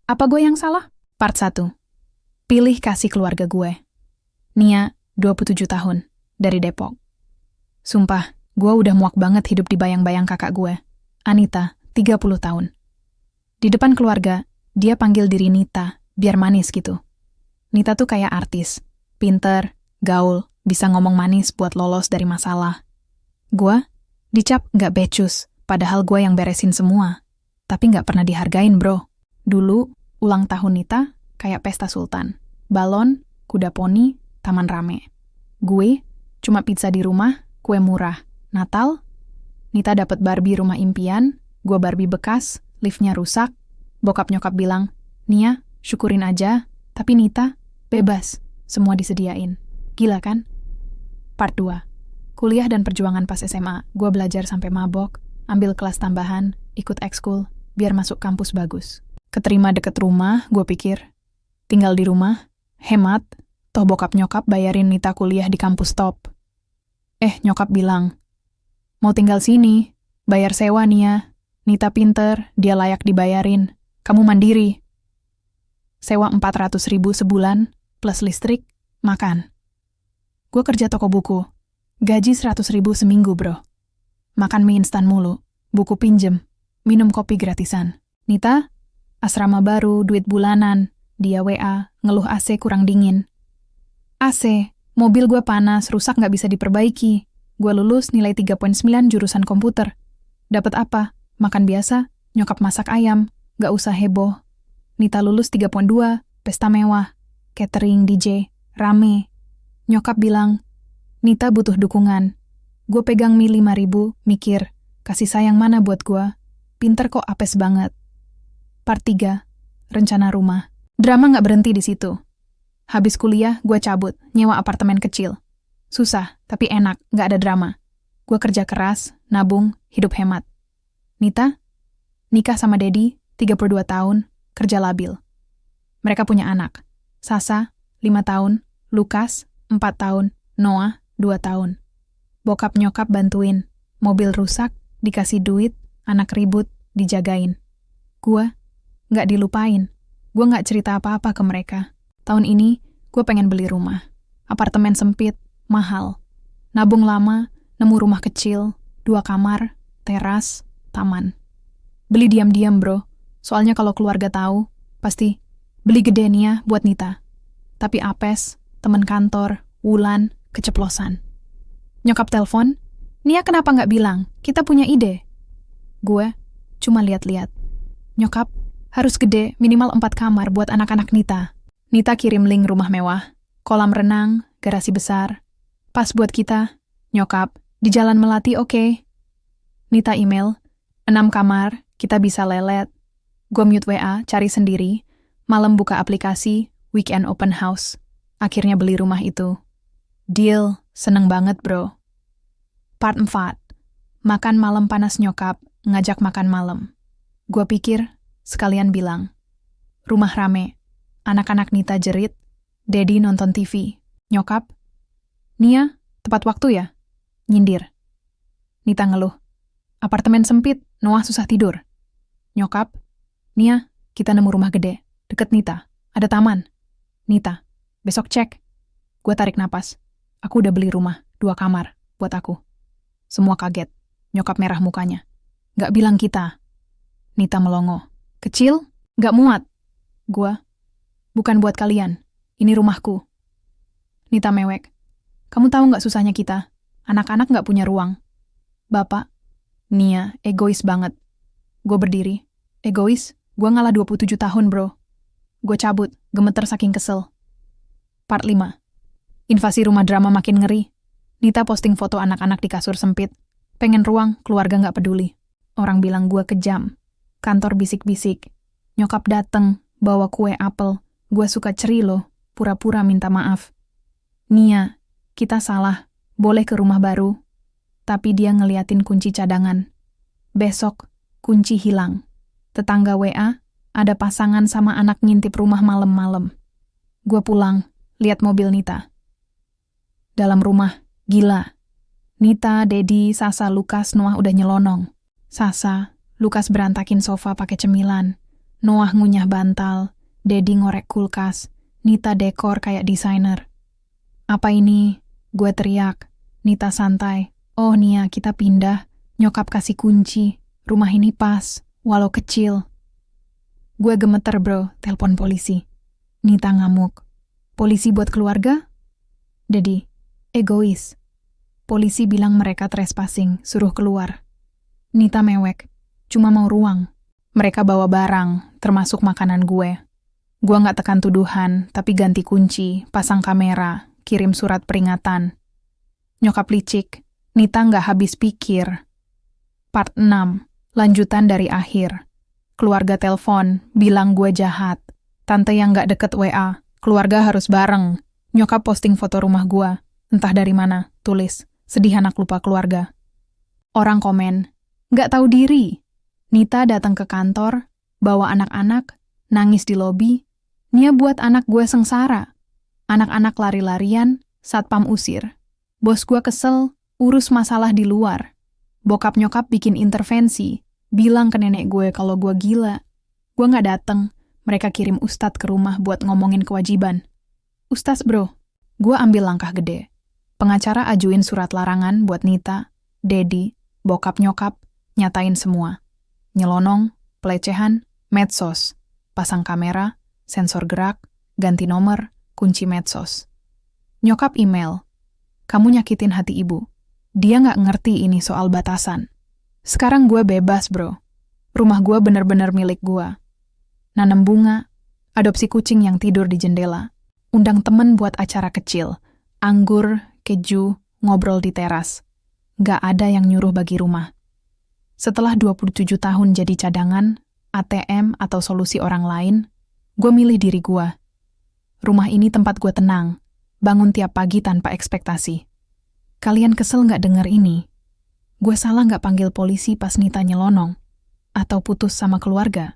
Apa gue yang salah? Part 1. Pilih kasih keluarga gue. Nia, 27 tahun, dari Depok. Sumpah, gue udah muak banget hidup di bayang-bayang kakak gue. Anita, 30 tahun. Di depan keluarga, dia panggil diri Nita, biar manis gitu. Nita tuh kayak artis, pinter, gaul, bisa ngomong manis buat lolos dari masalah. Gue dicap nggak becus, padahal gue yang beresin semua. Tapi nggak pernah dihargain, bro. Dulu, ulang tahun Nita kayak pesta sultan. Balon, kuda poni, taman rame. Gue cuma pizza di rumah, kue murah. Natal, Nita dapat Barbie rumah impian, gue Barbie bekas, liftnya rusak. Bokap nyokap bilang, Nia, syukurin aja, tapi Nita, bebas, semua disediain. Gila kan? Part 2. Kuliah dan perjuangan pas SMA, gue belajar sampai mabok, ambil kelas tambahan, ikut ekskul, biar masuk kampus bagus. Keterima deket rumah, gue pikir, tinggal di rumah, hemat, toh bokap nyokap bayarin Nita kuliah di kampus top. Nyokap bilang, mau tinggal sini, bayar sewa Nia, Nita pinter, dia layak dibayarin, kamu mandiri. Sewa 400.000 sebulan, plus listrik, makan. Gue kerja toko buku, gaji 100.000 seminggu bro. Makan mie instan mulu, buku pinjem, minum kopi gratisan. Nita, asrama baru, duit bulanan, dia WA, ngeluh AC kurang dingin. AC, mobil gue panas, rusak gak bisa diperbaiki. Gue lulus nilai 3,9 jurusan komputer. Dapat apa? Makan biasa, nyokap masak ayam, gak usah heboh. Nita lulus 3,2, pesta mewah, catering, DJ, rame. Nyokap bilang, Nita butuh dukungan. Gue pegang mie 5.000, mikir, kasih sayang mana buat gue? Pinter kok apes banget. Part 3. Rencana rumah. Drama gak berhenti di situ. Habis kuliah, gue cabut, nyewa apartemen kecil. Susah, tapi enak, gak ada drama. Gue kerja keras, nabung, hidup hemat. Nita, nikah sama Dedi, 32 tahun, kerja labil. Mereka punya anak. Sasa, 5 tahun, Lukas, 4 tahun, Noah, 2 tahun. Bokap nyokap bantuin, mobil rusak, dikasih duit, anak ribut, dijagain. Gue gak dilupain. Gue gak cerita apa-apa ke mereka. Tahun ini, gue pengen beli rumah. Apartemen sempit, mahal. Nabung lama, nemu rumah kecil, 2 kamar, teras, taman. Beli diam-diam bro. Soalnya kalau keluarga tahu, pasti beli gede Nia buat Nita. Tapi apes, temen kantor, Wulan, keceplosan. Nyokap telepon, Nia kenapa gak bilang? Kita punya ide. Gue cuma lihat-lihat. Nyokap, harus gede, minimal 4 kamar buat anak-anak Nita. Nita kirim link rumah mewah, kolam renang, garasi besar. Pas buat kita. Nyokap, di Jalan Melati oke. Nita email, 6 kamar, kita bisa lelet. Gue mute WA, cari sendiri. Malam buka aplikasi, weekend open house. Akhirnya beli rumah itu. Deal, seneng banget bro. Part 4. Makan malam panas nyokap, ngajak makan malam. Gue pikir, sekalian bilang. Rumah rame, anak-anak Nita jerit, Dedi nonton TV. Nyokap, Nia, tepat waktu ya? Nyindir. Nita ngeluh. Apartemen sempit, Noah susah tidur. Nyokap, Nia, kita nemu rumah gede, deket Nita, ada taman. Nita, besok cek. Gue tarik napas. Aku udah beli rumah, 2 kamar, buat aku. Semua kaget. Nyokap merah mukanya. Gak bilang kita. Nita melongo. Kecil? Gak muat. Gua, bukan buat kalian. Ini rumahku. Nita mewek. Kamu tahu gak susahnya kita? Anak-anak gak punya ruang. Bapak, Nia, egois banget. Gue berdiri. Egois? Gue ngalah 27 tahun bro. Gue cabut, gemeter saking kesel. Part 5. Invasi rumah drama makin ngeri. Nita posting foto anak-anak di kasur sempit. Pengen ruang, keluarga gak peduli. Orang bilang gue kejam. Kantor bisik-bisik. Nyokap dateng, bawa kue apel. Gue suka ceri loh, pura-pura minta maaf. Nia, kita salah. Boleh ke rumah baru. Tapi dia ngeliatin kunci cadangan. Besok, kunci hilang. Tetangga WA, ada pasangan sama anak ngintip rumah malam-malam. Gue pulang, lihat mobil Nita. Dalam rumah, gila. Nita, Dedi, Sasa, Lukas, Noah udah nyelonong. Sasa, Lukas berantakin sofa pakai cemilan. Noah ngunyah bantal, Dedi ngorek kulkas, Nita dekor kayak desainer. Apa ini? Gue teriak. Nita santai. Oh Nia, kita pindah. Nyokap kasih kunci. Rumah ini pas, walau kecil. Gue gemeter bro, telepon polisi. Nita ngamuk. Polisi buat keluarga? Dedi, egois. Polisi bilang mereka trespassing, suruh keluar. Nita mewek, cuma mau ruang. Mereka bawa barang, termasuk makanan gue. Gue gak tekan tuduhan, tapi ganti kunci, pasang kamera, kirim surat peringatan. Nyokap licik, Nita gak habis pikir. Part 6, lanjutan dari akhir. Keluarga telepon, bilang gue jahat. Tante yang gak deket WA, keluarga harus bareng. Nyokap posting foto rumah gue, entah dari mana, tulis, sedih anak lupa keluarga. Orang komen, gak tahu diri. Nita datang ke kantor, bawa anak-anak, nangis di lobi. Nia buat anak gue sengsara. Anak-anak lari-larian, satpam usir. Bos gue kesel, urus masalah di luar. Bokap nyokap bikin intervensi, bilang ke nenek gue kalau gue gila. Gue gak dateng, mereka kirim ustadz ke rumah buat ngomongin kewajiban. Ustaz bro, gue ambil langkah gede. Pengacara ajuin surat larangan buat Nita, Dedi, bokap nyokap, nyatain semua. Nyelonong, pelecehan, medsos, pasang kamera, sensor gerak, ganti nomor, kunci medsos. Nyokap email, kamu nyakitin hati ibu. Dia gak ngerti ini soal batasan. Sekarang gue bebas bro. Rumah gue bener-bener milik gue. Nanam bunga, adopsi kucing yang tidur di jendela, undang temen buat acara kecil, anggur, keju, ngobrol di teras. Gak ada yang nyuruh bagi rumah. Setelah 27 tahun jadi cadangan, ATM atau solusi orang lain, gue milih diri gue. Rumah ini tempat gue tenang, bangun tiap pagi tanpa ekspektasi. Kalian kesel gak denger ini? Gue salah gak panggil polisi pas Nita nyelonong? Atau putus sama keluarga?